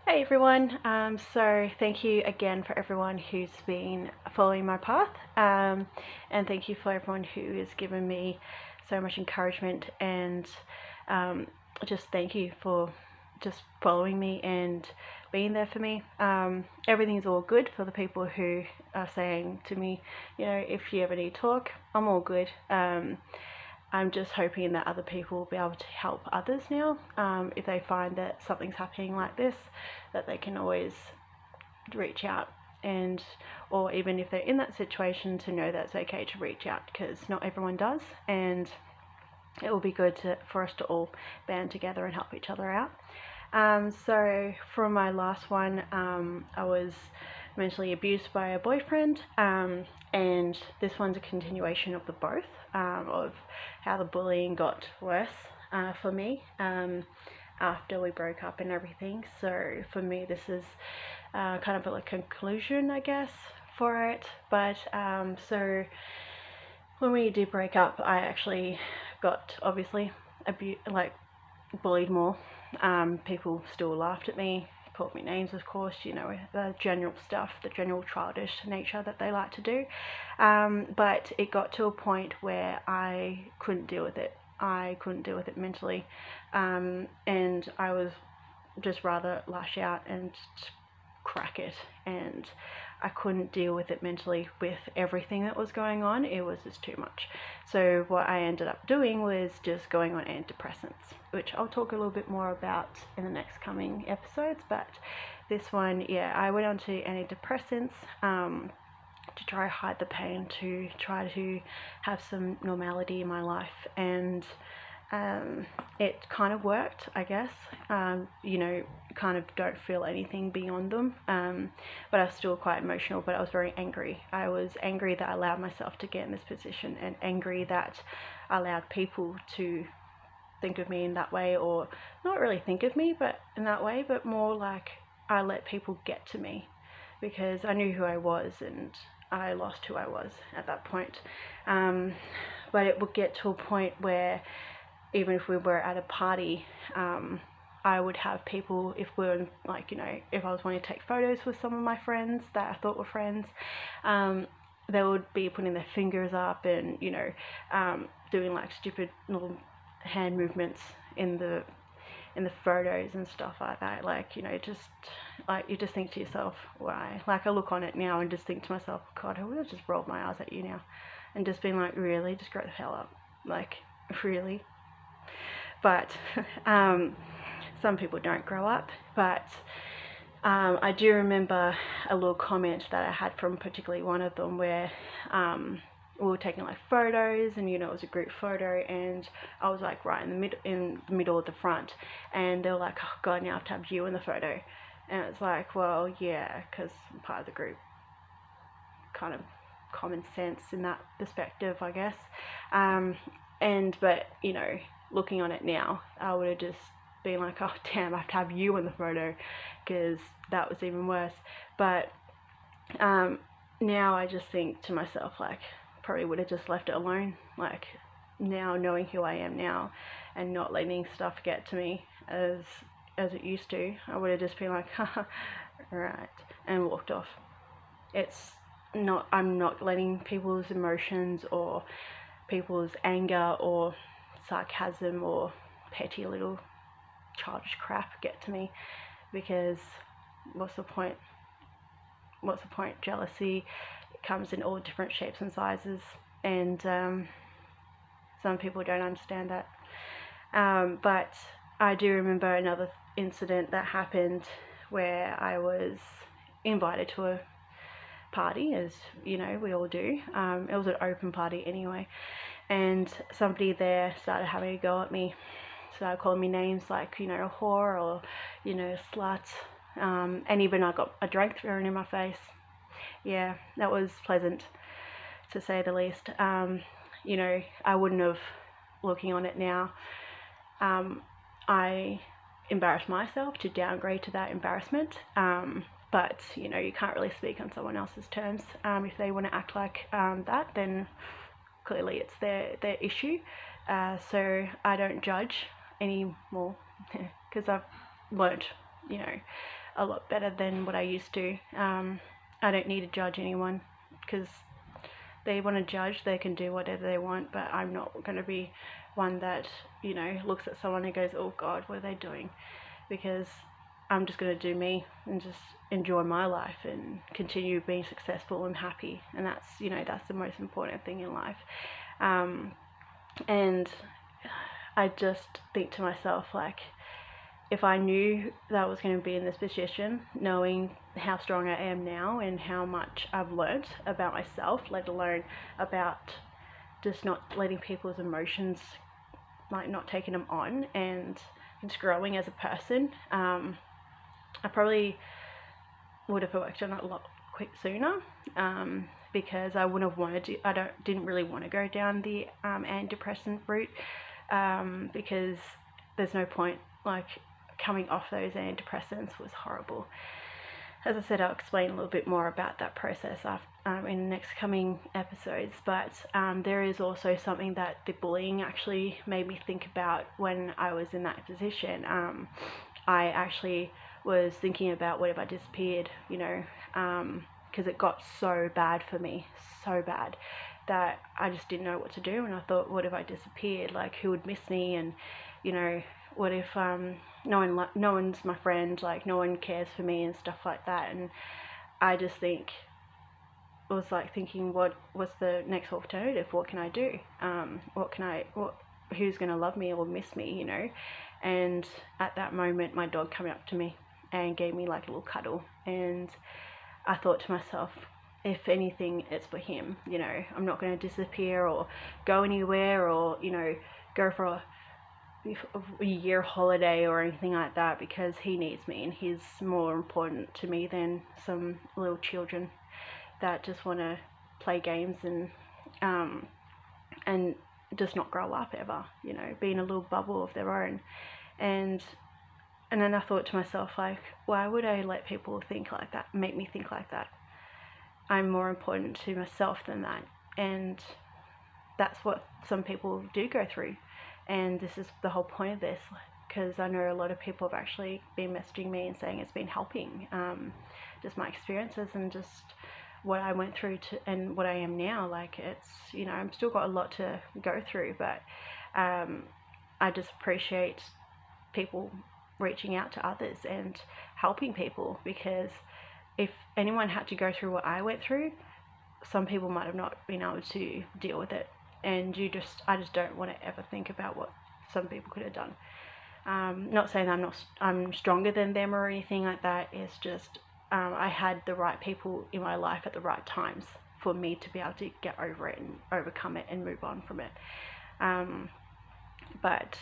Hey everyone, so thank you again for everyone who's been following my path, and thank you for everyone who has given me so much encouragement, and just thank you for just following me and being there for me. Everything's all good for the people who are saying to me, if you ever need to talk, I'm all good. I'm just hoping that other people will be able to help others now. If they find that something's happening like this, that they can always reach out, and or even if they're in that situation, to know that it's okay to reach out, because not everyone does, and it will be good for us to all band together and help each other out. So from my last one, I was mentally abused by a boyfriend, and this one's a continuation of the both, of how the bullying got worse for me after we broke up and everything. So for me, this is kind of a conclusion, I guess, for it. But so when we did break up, I actually got obviously bullied more. People still laughed at me, called me names, of course, the general stuff, the general childish nature that they like to do. But it got to a point where I couldn't deal with it. I couldn't deal with it mentally, and I was just rather lash out and crack it, and I couldn't deal with it mentally with everything that was going on. It was just too much. So what I ended up doing was just going on antidepressants, which I'll talk a little bit more about in the next coming episodes. But this one, yeah, I went on to antidepressants to try to hide the pain, to try to have some normality in my life, and it kind of worked, I guess. Kind of don't feel anything beyond them, but I was still quite emotional, but I was very angry. I was angry that I allowed myself to get in this position, and angry that I allowed people to think of me in that way, or not really think of me but in that way, but more like I let people get to me, because I knew who I was, and I lost who I was at that point. But it would get to a point where even if we were at a party, I would have people, if we were if I was wanting to take photos with some of my friends that I thought were friends, they would be putting their fingers up and doing like stupid little hand movements in the photos and stuff like that. You just think to yourself, why? Like, I look on it now and just think to myself, God, I would have just rolled my eyes at you now, and just been like, really, just grow the hell up, like, really. But some people don't grow up. But I do remember a little comment that I had from particularly one of them, where we were taking like photos, and it was a group photo, and I was like right in the middle of the front, and they were like, oh God, now I have to have you in the photo. And it's like, well, yeah, because I'm part of the group. Kind of common sense in that perspective, I guess. But looking on it now, I would have just been like, oh damn, I have to have you in the photo, because that was even worse. But now I just think to myself, like, probably would have just left it alone. Like, now knowing who I am now, and not letting stuff get to me as it used to, I would have just been like, haha, right, and walked off. I'm not letting people's emotions or people's anger or sarcasm or petty little childish crap get to me, because what's the point? Jealousy comes in all different shapes and sizes, and some people don't understand that. But I do remember another incident that happened, where I was invited to a party, as we all do. It was an open party anyway, and somebody there started having a go at me, started calling me names like, a whore, or, slut, and even I got a drink thrown in my face. Yeah, that was pleasant, to say the least. I wouldn't have, looking on it now, I embarrassed myself to downgrade to that embarrassment. But you can't really speak on someone else's terms. If they want to act like that, then clearly it's their issue. So I don't judge anymore, because I've learnt, a lot better than what I used to. I don't need to judge anyone, because they want to judge, they can do whatever they want, but I'm not going to be one that, looks at someone and goes, oh God, what are they doing? Because I'm just going to do me and just enjoy my life and continue being successful and happy. And that's, that's the most important thing in life. And I just think to myself, like, if I knew that I was going to be in this position, knowing how strong I am now and how much I've learnt about myself, let alone about just not letting people's emotions, like not taking them on, and just growing as a person, I probably would have worked on it a lot sooner, because I wouldn't have wanted to. Didn't really want to go down the antidepressant route, because there's no point. Like, coming off those antidepressants was horrible. As I said, I'll explain a little bit more about that process in the next coming episodes, but there is also something that the bullying actually made me think about when I was in that position. I actually was thinking about, what if I disappeared, because it got so bad for me, so bad, that I just didn't know what to do. And I thought, what if I disappeared? Like, who would miss me? And, what if no one's my friend, like no one cares for me and stuff like that. And I just was like thinking, what's the next alternative? What can I do? Who's going to love me or miss me, And at that moment, my dog came up to me and gave me like a little cuddle, and I thought to myself, if anything, it's for him. I'm not going to disappear or go anywhere, or go for a year holiday or anything like that, because he needs me, and he's more important to me than some little children that just want to play games and just not grow up ever, be in a little bubble of their own. And then I thought to myself, like, why would I let people think like that, make me think like that? I'm more important to myself than that. And that's what some people do go through. And this is the whole point of this, because I know a lot of people have actually been messaging me and saying it's been helping, just my experiences and just what I went through and what I am now. Like, it's, I'm still got a lot to go through, but I just appreciate people reaching out to others and helping people, because if anyone had to go through what I went through, some people might have not been able to deal with it. And I just don't want to ever think about what some people could have done. Not saying I'm stronger than them or anything like that. It's just I had the right people in my life at the right times for me to be able to get over it and overcome it and move on from it. But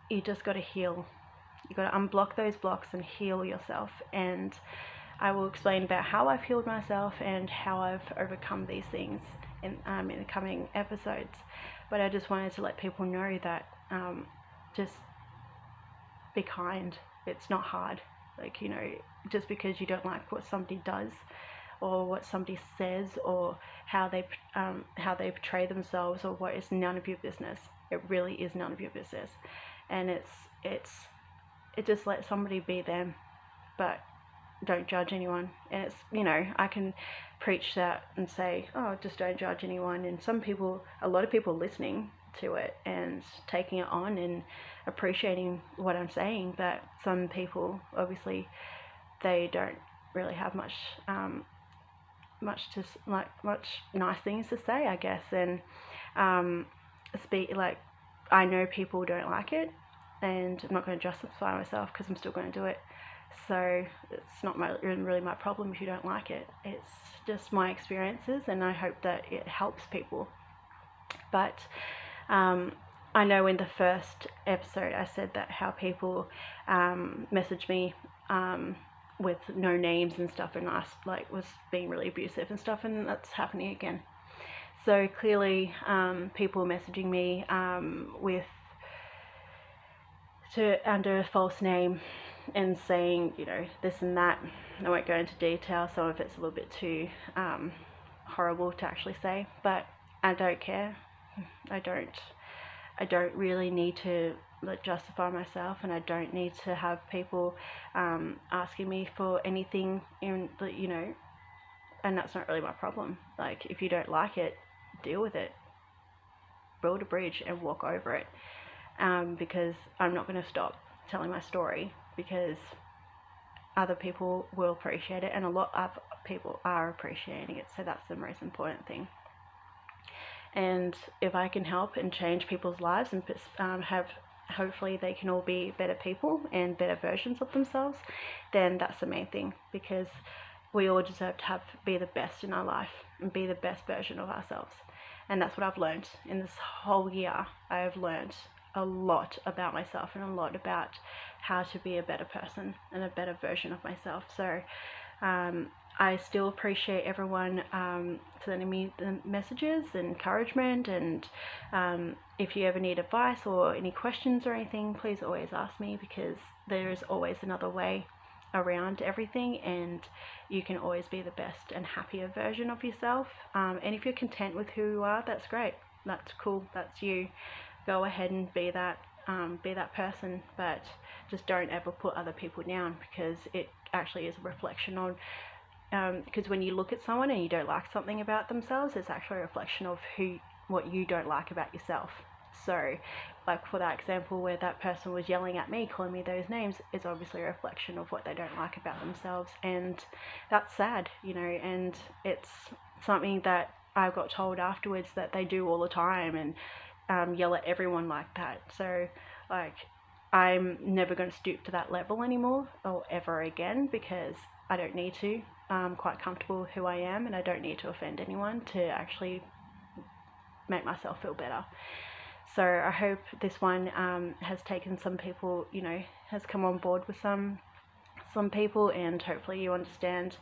you just got to heal. You got to unblock those blocks and heal yourself. And I will explain about how I've healed myself and how I've overcome these things in the coming episodes. But I just wanted to let people know that just be kind. It's not hard. Like, just because you don't like what somebody does or what somebody says or how they portray themselves or what, is none of your business. It really is none of your business. And it just let somebody be them, but don't judge anyone. And it's, I can preach that and say, oh, just don't judge anyone. And a lot of people listening to it and taking it on and appreciating what I'm saying. But some people, obviously, they don't really have much nice things to say, I guess. And I know people don't like it, and I'm not going to justify myself because I'm still going to do it. So it's not really my problem if you don't like it. It's just my experiences, and I hope that it helps people. But I know in the first episode I said that how people messaged me with no names and stuff, and was being really abusive and stuff, and that's happening again. So clearly people messaging me under a false name and saying, this and that. I won't go into detail. Some of it's a little bit too horrible to actually say, but I don't care. I don't really need to like justify myself, and I don't need to have people asking me for anything in, you know, and that's not really my problem. Like, if you don't like it, deal with it, build a bridge and walk over it, because I'm not going to stop telling my story, because other people will appreciate it, and a lot of people are appreciating it, so that's the most important thing. And if I can help and change people's lives and hopefully they can all be better people and better versions of themselves, then that's the main thing, because we all deserve to be the best in our life and be the best version of ourselves. And that's what I've learned in this whole year. I have learned a lot about myself and a lot about how to be a better person and a better version of myself. So I still appreciate everyone sending me the messages and encouragement, and if you ever need advice or any questions or anything, please always ask me, because there is always another way around everything, and you can always be the best and happier version of yourself. And if you're content with who you are, that's great, that's cool, that's you. Go ahead and be that person, but just don't ever put other people down, because it actually is a reflection on, because when you look at someone and you don't like something about themselves, it's actually a reflection of what you don't like about yourself. So, like for that example where that person was yelling at me, calling me those names, is obviously a reflection of what they don't like about themselves, and that's sad, you know. And it's something that I got told afterwards that they do all the time, and yell at everyone like that. So, like, I'm never going to stoop to that level anymore or ever again, because I don't need to. I'm quite comfortable with who I am, and I don't need to offend anyone to actually make myself feel better. So I hope this one has taken some people, you know, has come on board with some people, and hopefully you understand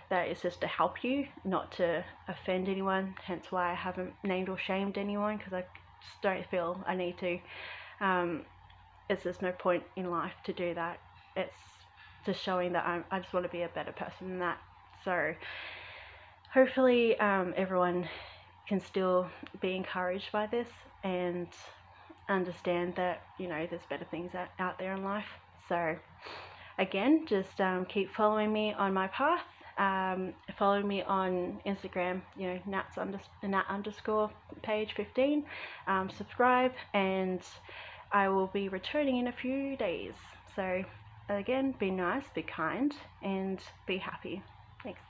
that it's just to help you, not to offend anyone. Hence why I haven't named or shamed anyone, because I just don't feel I need to. It's just no point in life to do that. It's just showing that I just want to be a better person than that. So hopefully everyone can still be encouraged by this and understand that, you know, there's better things out there in life. So again, just keep following me on my path. Follow me on Instagram, you know, Nat_ page 15. Subscribe, and I will be returning in a few days. So again, be nice, be kind, and be happy. Thanks.